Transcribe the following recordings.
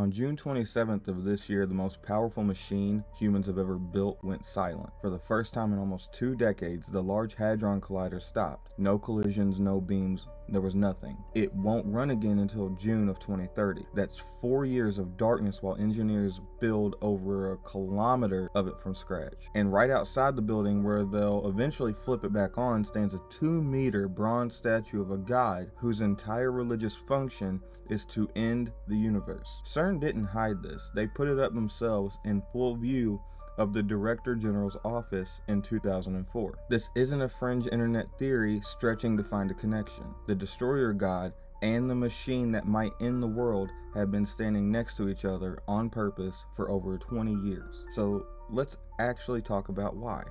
On June 27th of this year, the most powerful machine humans have ever built went silent. For the first time in almost 2 decades, the Large Hadron Collider stopped. No collisions, no beams, there was nothing. It won't run again until June of 2030. That's 4 years of darkness while engineers build over a kilometer of it from scratch. And right outside the building where they'll eventually flip it back on stands a 2-meter bronze statue of a god whose entire religious function is to end the universe. CERN didn't hide this. They put it up themselves in full view of the Director General's office in 2004. This isn't a fringe internet theory stretching to find a connection. The destroyer god and the machine that might end the world have been standing next to each other on purpose for over 20 years. So let's actually talk about why.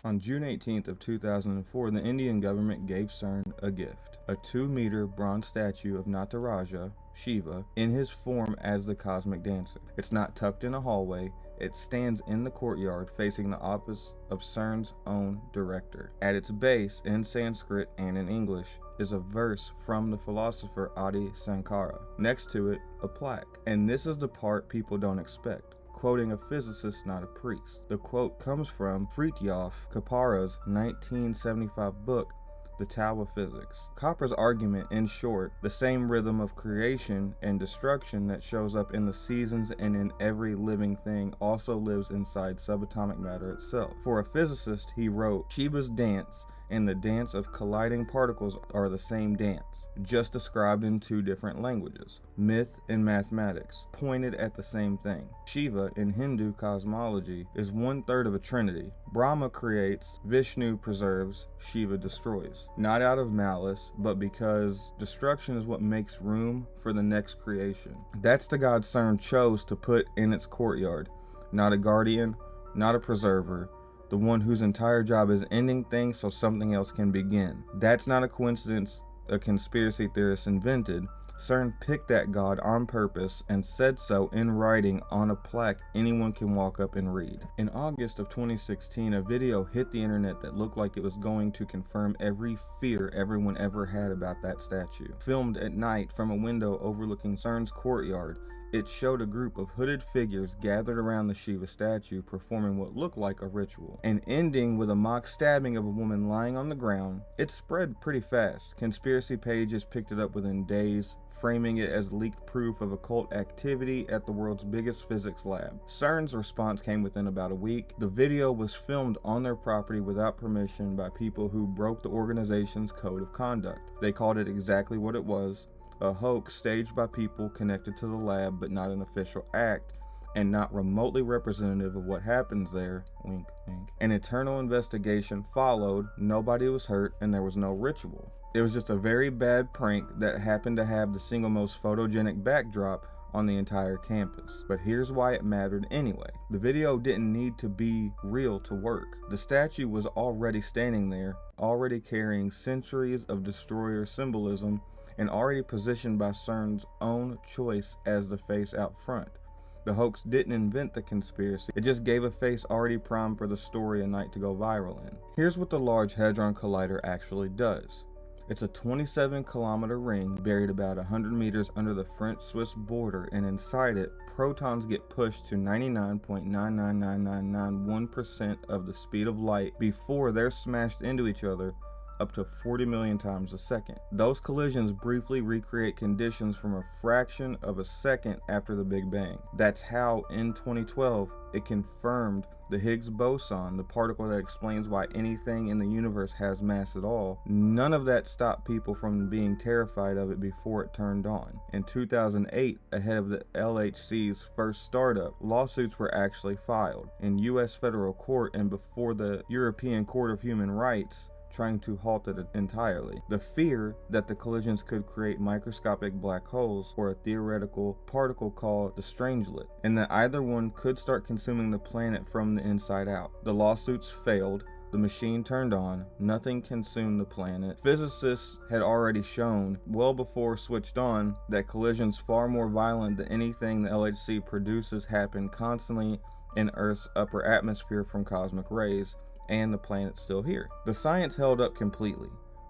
On June 18th of 2004, the Indian government gave CERN a gift, a 2-meter bronze statue of Nataraja, Shiva, in his form as the cosmic dancer. It's not tucked in a hallway, it stands in the courtyard facing the office of CERN's own director. At its base, in Sanskrit and in English, is a verse from the philosopher Adi Shankara. Next to it, a plaque. And this is the part people don't expect, quoting a physicist, not a priest. The quote comes from Fritjof Kappara's 1975 book, The Tao of Physics. Kappar's argument, in short, the same rhythm of creation and destruction that shows up in the seasons and in every living thing also lives inside subatomic matter itself. For a physicist, he wrote, Shiva's dance and the dance of colliding particles are the same dance, just described in 2 different languages. Myth and mathematics pointed at the same thing. Shiva, in Hindu cosmology, is 1/3 of a trinity. Brahma creates, Vishnu preserves, Shiva destroys. Not out of malice, but because destruction is what makes room for the next creation. That's the god CERN chose to put in its courtyard. Not a guardian, not a preserver, the one whose entire job is ending things so something else can begin. That's not a coincidence a conspiracy theorist invented. CERN picked that god on purpose and said so in writing on a plaque anyone can walk up and read. In August of 2016, a video hit the internet that looked like it was going to confirm every fear everyone ever had about that statue. Filmed at night from a window overlooking CERN's courtyard, it showed a group of hooded figures gathered around the Shiva statue performing what looked like a ritual, and ending with a mock stabbing of a woman lying on the ground. It spread pretty fast. Conspiracy pages picked it up within days, framing it as leaked proof of occult activity at the world's biggest physics lab. CERN's response came within about a week. The video was filmed on their property without permission by people who broke the organization's code of conduct. They called it exactly what it was: a hoax staged by people connected to the lab but not an official act and not remotely representative of what happens there, wink wink. An internal investigation followed, nobody was hurt, and there was no ritual. It was just a very bad prank that happened to have the single most photogenic backdrop on the entire campus. But here's why it mattered anyway. The video didn't need to be real to work. The statue was already standing there, already carrying centuries of destroyer symbolism, and already positioned by CERN's own choice as the face out front. The hoax didn't invent the conspiracy, it just gave a face already primed for the story a night to go viral in. Here's what the Large Hadron Collider actually does. It's a 27-kilometer ring buried about 100 meters under the French-Swiss border, and inside it, protons get pushed to 99.99991% of the speed of light before they're smashed into each other up to 40 million times a second. Those collisions briefly recreate conditions from a fraction of a second after the Big Bang. That's how, in 2012, it confirmed the Higgs boson, the particle that explains why anything in the universe has mass at all. None of that stopped people from being terrified of it before it turned on. In 2008, ahead of the LHC's first startup, lawsuits were actually filed in US federal court and before the European Court of Human Rights, trying to halt it entirely. The fear that the collisions could create microscopic black holes or a theoretical particle called the strangelet, and that either one could start consuming the planet from the inside out. The lawsuits failed, the machine turned on, nothing consumed the planet. Physicists had already shown, well before switched on, that collisions far more violent than anything the LHC produces happen constantly in Earth's upper atmosphere from cosmic rays, and the planet's still here. The science held up completely,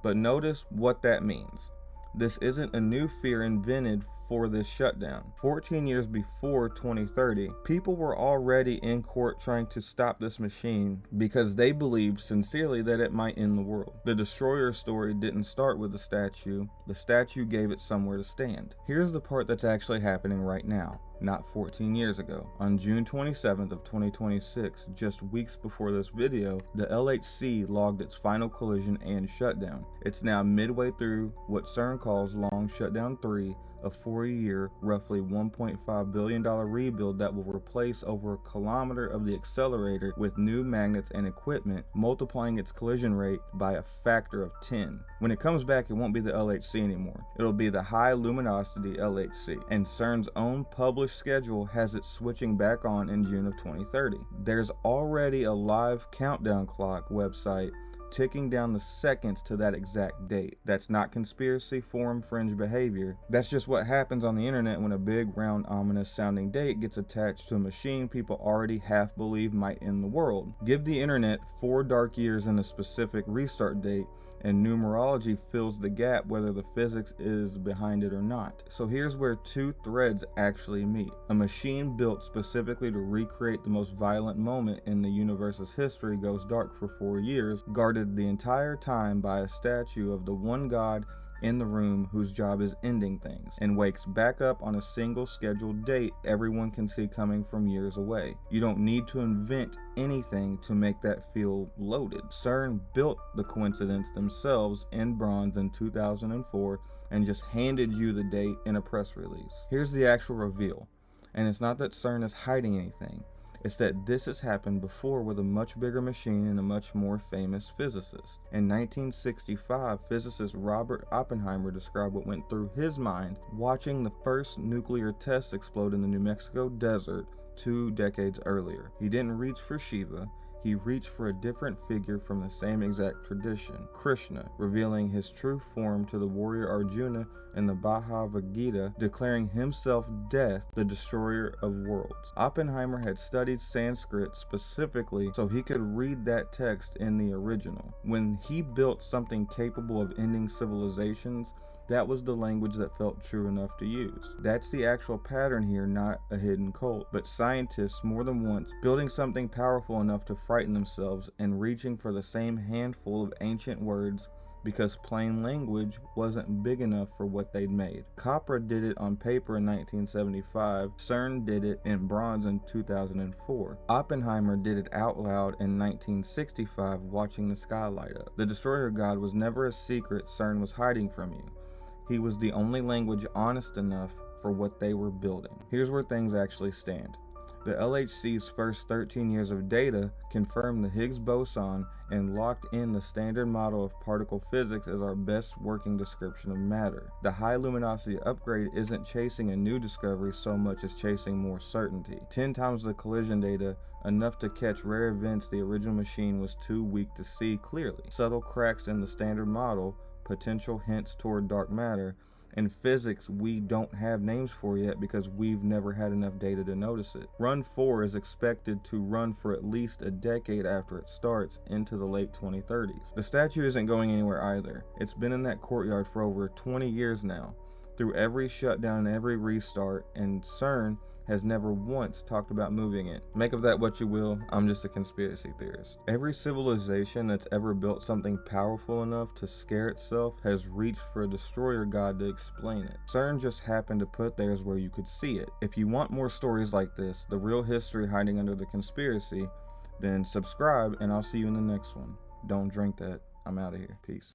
But notice what that means. This isn't a new fear invented for this shutdown. 14 years before 2030, people were already in court trying to stop this machine because they believed sincerely that it might end the world. The destroyer story didn't start with the statue gave it somewhere to stand. Here's the part that's actually happening right now, not 14 years ago. On June 27th of 2026, just weeks before this video, the LHC logged its final collision and shutdown. It's now midway through what CERN calls Long Shutdown 3, a 4-year, roughly $1.5 billion rebuild that will replace over a kilometer of the accelerator with new magnets and equipment, multiplying its collision rate by a factor of 10. When it comes back, it won't be the LHC anymore. It'll be the High-Luminosity LHC, and CERN's own published schedule has it switching back on in June of 2030. There's already a live countdown clock website ticking down the seconds to that exact date. That's not conspiracy forum fringe behavior. That's just what happens on the internet when a big, round, ominous sounding date gets attached to a machine people already half believe might end the world. Give the internet 4 dark years and a specific restart date, and numerology fills the gap whether the physics is behind it or not. So here's where 2 threads actually meet. A machine built specifically to recreate the most violent moment in the universe's history goes dark for 4 years, guarded the entire time by a statue of the one god in the room whose job is ending things, and wakes back up on a single scheduled date everyone can see coming from years away. You don't need to invent anything to make that feel loaded. CERN built the coincidence themselves in bronze in 2004 and just handed you the date in a press release. Here's the actual reveal, and it's not that CERN is hiding anything. It's that this has happened before with a much bigger machine and a much more famous physicist. In 1965, physicist Robert Oppenheimer described what went through his mind watching the first nuclear test explode in the New Mexico desert 2 decades earlier. He didn't reach for Shiva. He reached for a different figure from the same exact tradition, Krishna, revealing his true form to the warrior Arjuna in the Bhagavad Gita, declaring himself death, the destroyer of worlds. Oppenheimer had studied Sanskrit specifically so he could read that text in the original. When he built something capable of ending civilizations, that was the language that felt true enough to use. That's the actual pattern here, not a hidden cult, but scientists more than once building something powerful enough to frighten themselves and reaching for the same handful of ancient words because plain language wasn't big enough for what they'd made. Copra did it on paper in 1975, CERN did it in bronze in 2004. Oppenheimer did it out loud in 1965 watching the sky light up. The destroyer god was never a secret CERN was hiding from you. He was the only language honest enough for what they were building. Here's where things actually stand. The LHC's first 13 years of data confirmed the Higgs boson and locked in the standard model of particle physics as our best working description of matter. The High-Luminosity upgrade isn't chasing a new discovery so much as chasing more certainty. 10 times the collision data, enough to catch rare events the original machine was too weak to see clearly. Subtle cracks in the standard model, potential hints toward dark matter, and physics we don't have names for yet because we've never had enough data to notice it. Run 4 is expected to run for at least a decade after it starts into the late 2030s. The statue isn't going anywhere either. It's been in that courtyard for over 20 years now, through every shutdown and every restart, and CERN has never once talked about moving it. Make of that what you will, I'm just a conspiracy theorist. Every civilization that's ever built something powerful enough to scare itself has reached for a destroyer god to explain it. CERN just happened to put theirs where you could see it. If you want more stories like this, the real history hiding under the conspiracy, then subscribe and I'll see you in the next one. Don't drink that. I'm out of here. Peace.